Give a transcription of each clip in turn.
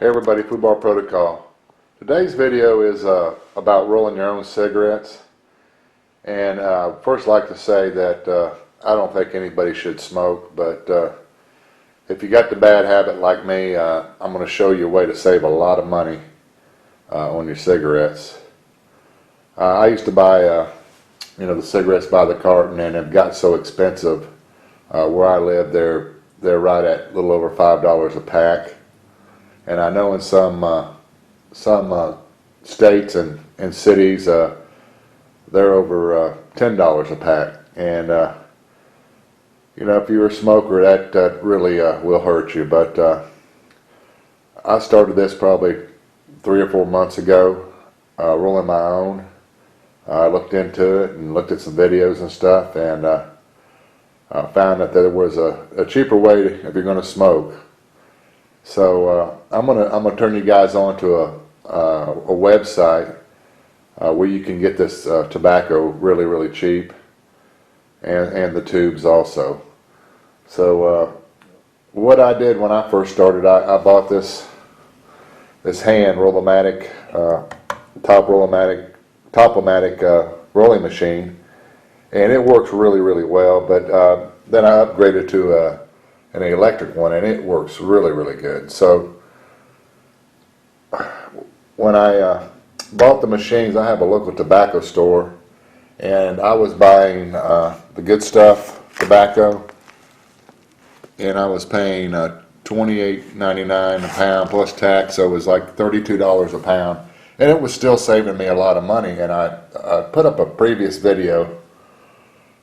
Hey everybody, Football Protocol. Today's video is about rolling your own cigarettes. And first I'd like to say that I don't think anybody should smoke, but if you got the bad habit like me, I'm going to show you a way to save a lot of money on your cigarettes. I used to buy the cigarettes by the carton, and they've got so expensive. Where I live, they're right at a little over $5 a pack. And I know in some states and cities, they're over $10 a pack. And if you're a smoker, that really will hurt you. But I started this probably 3 or 4 months ago, rolling my own. I looked into it and looked at some videos and stuff, and I found that there was a cheaper way if you're going to smoke. So I'm gonna turn you guys on to a website where you can get this tobacco really cheap, and the tubes also. So what I did when I first started, I bought this hand TopoMatic rolling machine, and it works really well. But then I upgraded to an electric one, and it works really good. So when I bought the machines, I have a local tobacco store, and I was buying the Good Stuff tobacco, and I was paying $28.99 a pound plus tax, so it was like $32 a pound, and it was still saving me a lot of money. And I put up a previous video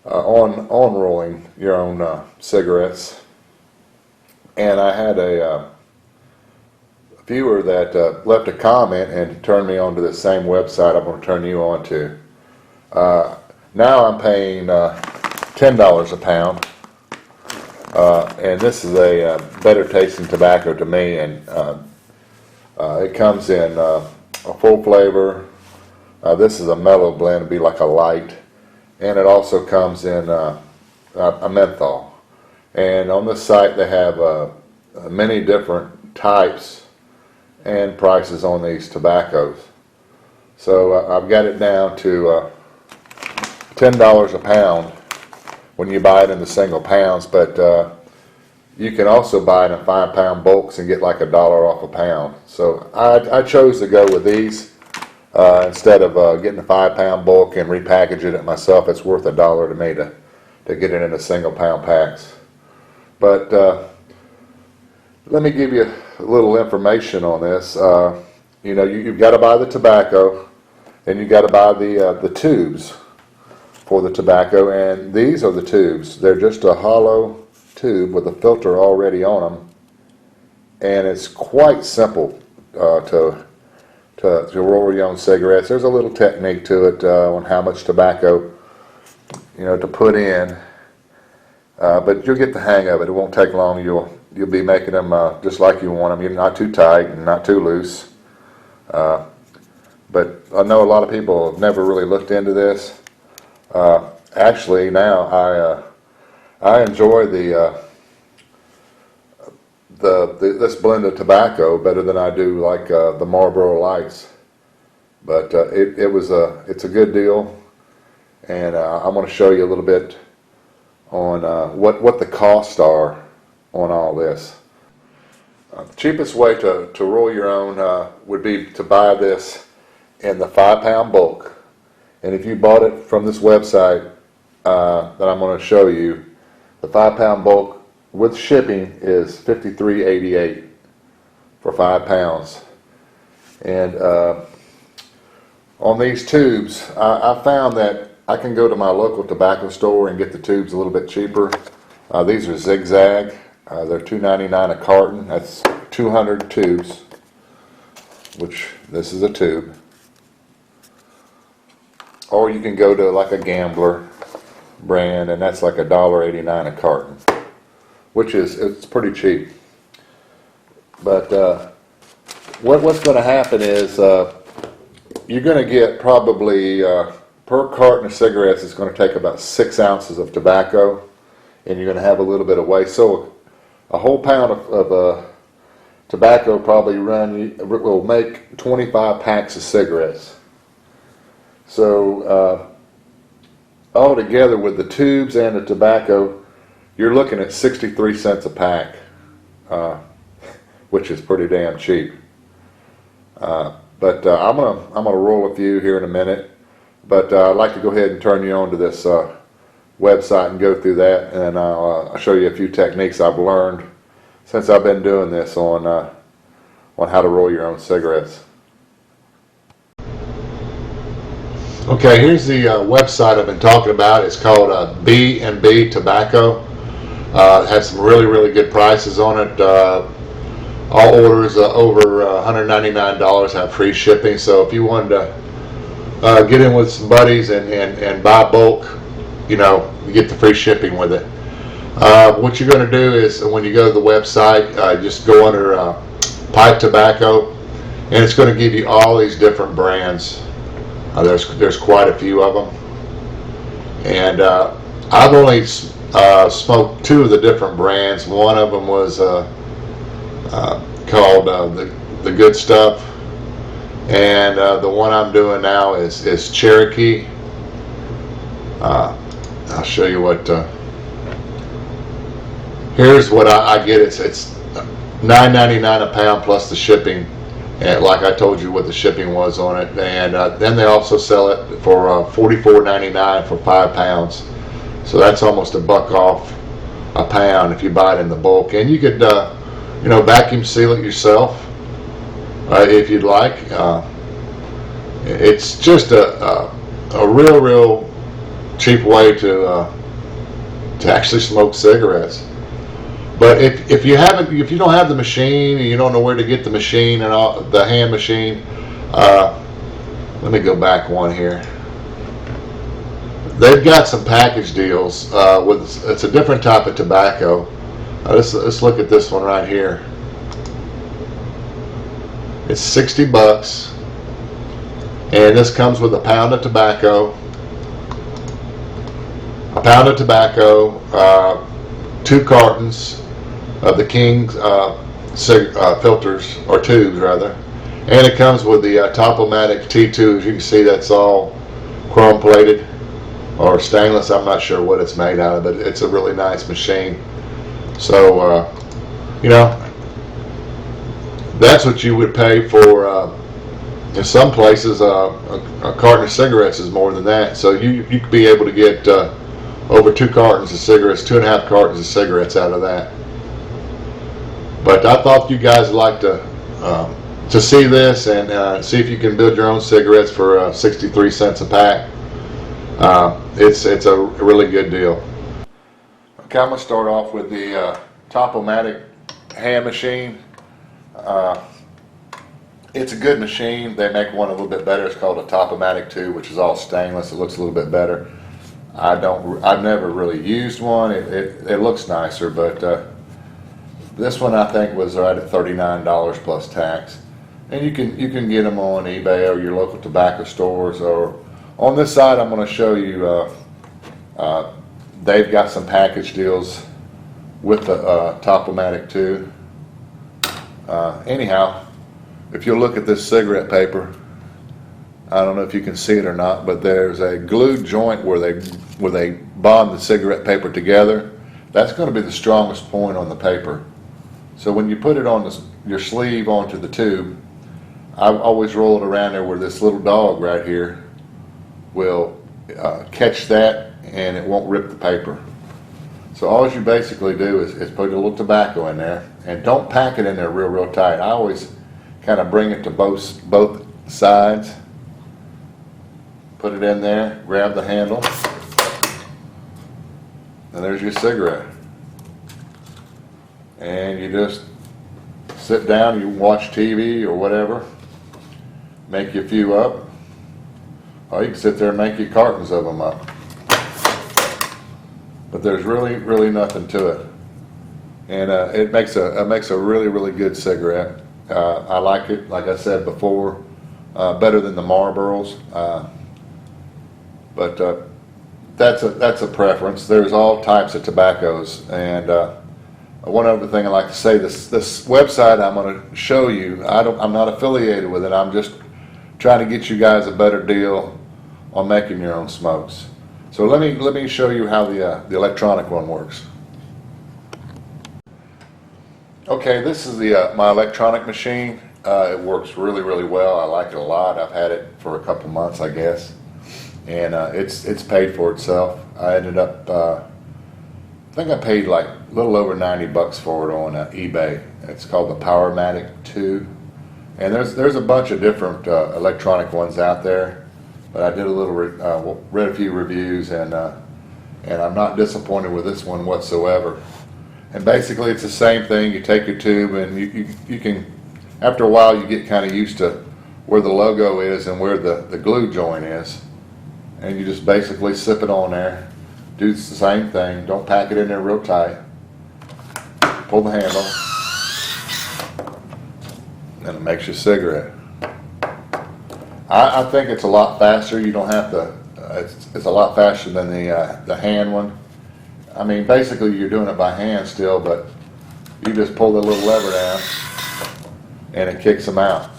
on rolling your own cigarettes. And I had a viewer that left a comment and turned me on to the same website I'm going to turn you on to. Now I'm paying $10 a pound, and this is a better tasting tobacco to me, and it comes in a full flavor. This is a mellow blend, it'd be like a light, and it also comes in a menthol. And on this site they have many different types and prices on these tobaccos. So I've got it down to $10 a pound when you buy it in the single pounds, but you can also buy it in 5-pound bulks and get like $1 off a pound. So I chose to go with these instead of getting a 5-pound bulk and repackaging it myself. It's worth $1 to me to get it in a single pound packs. But let me give you a little information on this. You've got to buy the tobacco, and you've got to buy the tubes for the tobacco, and these are the tubes. They're just a hollow tube with a filter already on them, and it's quite simple to roll your own cigarettes. There's a little technique to it on how much tobacco to put in. But you'll get the hang of it. It won't take long. You'll be making them just like you want them. You're not too tight and not too loose. But I know a lot of people have never really looked into this. Actually, now I enjoy this blend of tobacco better than I do like the Marlboro Lights. But it's a good deal, and I'm going to show you a little bit on what the costs are on all this. The cheapest way to roll your own would be to buy this in the 5-pound bulk. And if you bought it from this website that I'm going to show you, the 5-pound bulk with shipping is $53.88 for 5 pounds. And on these tubes, I found that I can go to my local tobacco store and get the tubes a little bit cheaper. These are zigzag. They're $2.99 a carton. That's 200 tubes, which this is a tube. Or you can go to like a Gambler brand, and that's like $1.89 a carton, which it's pretty cheap. But what's going to happen is you're going to get probably per carton of cigarettes, it's going to take about 6 ounces of tobacco, and you're going to have a little bit of waste. So a whole pound of tobacco probably will make 25 packs of cigarettes. So all together with the tubes and the tobacco, you're looking at 63 cents a pack, which is pretty damn cheap. But I'm gonna roll a few here in a minute. But I'd like to go ahead and turn you on to this website and go through that, and I'll show you a few techniques I've learned since I've been doing this on how to roll your own cigarettes. Okay, here's the website I've been talking about. It's called B&B Tobacco. It has some really good prices on it. All orders over $199 have free shipping. So if you wanted to get in with some buddies and buy bulk, you get the free shipping with it. What you're going to do is when you go to the website, just go under pipe tobacco, and it's going to give you all these different brands. There's quite a few of them, and I've only smoked two of the different brands. One of them was called the Good Stuff, and the one I'm doing now is Cherokee. I'll show you what. Here's what I get. It's $9.99 a pound plus the shipping, and like I told you what the shipping was on it. And then they also sell it for $44.99 for 5 pounds. So that's almost $1 off a pound if you buy it in the bulk. And you could vacuum seal it yourself if you'd like. It's just a real cheap way to actually smoke cigarettes. But if you don't have the machine and you don't know where to get the machine and the hand machine, let me go back one here. They've got some package deals it's a different type of tobacco. Let's look at this one right here. It's $60, and this comes with a pound of tobacco. 2 cartons of the King's filters, or tubes rather, and it comes with the TopoMatic T2. As you can see, that's all chrome plated or stainless. I'm not sure what it's made out of, but it's a really nice machine. So that's what you would pay for. In some places, a carton of cigarettes is more than that. So you could be able to get over 2 cartons of cigarettes, 2.5 cartons of cigarettes out of that. But I thought you guys would like to see this and see if you can build your own cigarettes for 63 cents a pack. It's a really good deal. Okay, I'm going to start off with the TopoMatic hand machine. It's a good machine. They make one a little bit better. It's called a TopoMatic 2, which is all stainless. It looks a little bit better. I've never really used one. It looks nicer, but this one I think was right at $39 plus tax. And you can get them on eBay or your local tobacco stores. Or on this side, I'm going to show you. They've got some package deals with the TopoMatic 2. Anyhow, if you look at this cigarette paper, I don't know if you can see it or not, but there's a glued joint where they bond the cigarette paper together. That's going to be the strongest point on the paper. So when you put it on your sleeve onto the tube, I always roll it around there where this little dog right here will catch that, and it won't rip the paper. So all you basically do is put a little tobacco in there, and don't pack it in there real tight. I always kind of bring it to both sides. Put it in there, grab the handle, and there's your cigarette. And you just sit down, you watch TV or whatever, make you a few up. Or you can sit there and make you cartons of them up. But there's really nothing to it. And it makes a really good cigarette. I like it, like I said before, better than the Marlboros. But that's a preference. There's all types of tobaccos, and One other thing I'd like to say, this website I'm going to show you, I'm not affiliated with it. I'm just trying to get you guys a better deal on making your own smokes. So let me show you how the electronic one works. Okay, this is my electronic machine. It works really well. I like it a lot. I've had it for a couple months, I guess, and it's paid for itself. I ended up I think I paid like a little over 90 bucks for it on eBay. It's called the PowerMatic 2, and there's a bunch of different electronic ones out there, but I did a little read a few reviews, and I'm not disappointed with this one whatsoever. And basically it's the same thing. You take your tube, and you can, after a while, you get kind of used to where the logo is and where the glue joint is, and you just basically slip it on there. Do the same thing. Don't pack it in there real tight. Pull the handle, and it makes you a cigarette. I think it's a lot faster. You don't have to. It's a lot faster than the hand one. I mean, basically you're doing it by hand still, but you just pull the little lever down, and it kicks them out.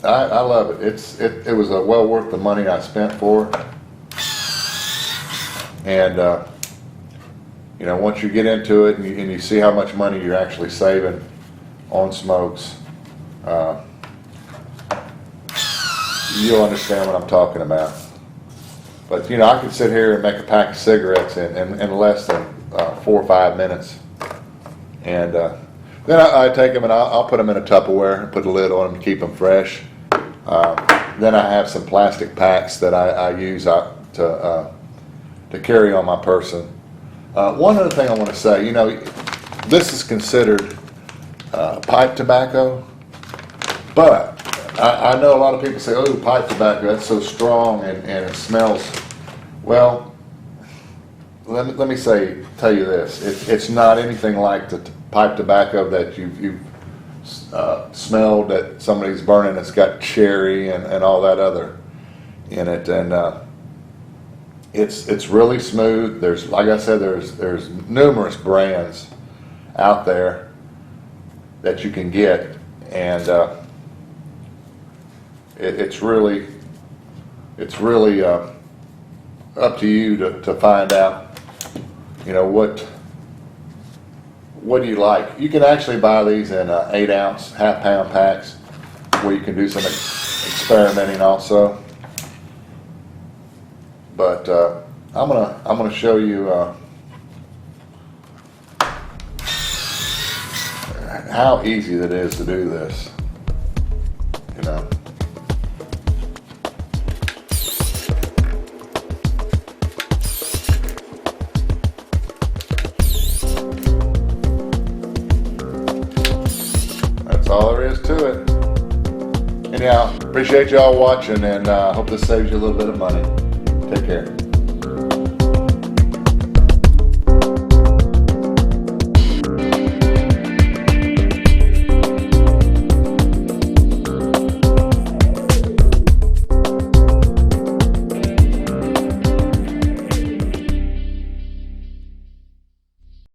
I love it. It was well worth the money I spent for it. And you know, once you get into it and you see how much money you're actually saving on smokes, you'll understand what I'm talking about. But you know, I could sit here and make a pack of cigarettes in less than 4 or 5 minutes, and then I take them and I'll put them in a Tupperware and put a lid on them to keep them fresh. Then I have some plastic packs that I use to carry on my person. One other thing I want to say, you know, this is considered pipe tobacco, but I know a lot of people say, oh, pipe tobacco, that's so strong and it smells. Well, let me tell you this, it's not anything like the pipe tobacco that you've smelled that somebody's burning that's got cherry and all that other in it, and it's really smooth. There's, like I said, there's numerous brands out there that you can get, and it's really up to you to find out, you know, what do you like. You can actually buy these in 8-ounce, half-pound packs, where you can do some experimenting also. But I'm gonna show you how easy it is to do this. You know. That's all there is to it. Anyhow, appreciate y'all watching, and hope this saves you a little bit of money. Take care.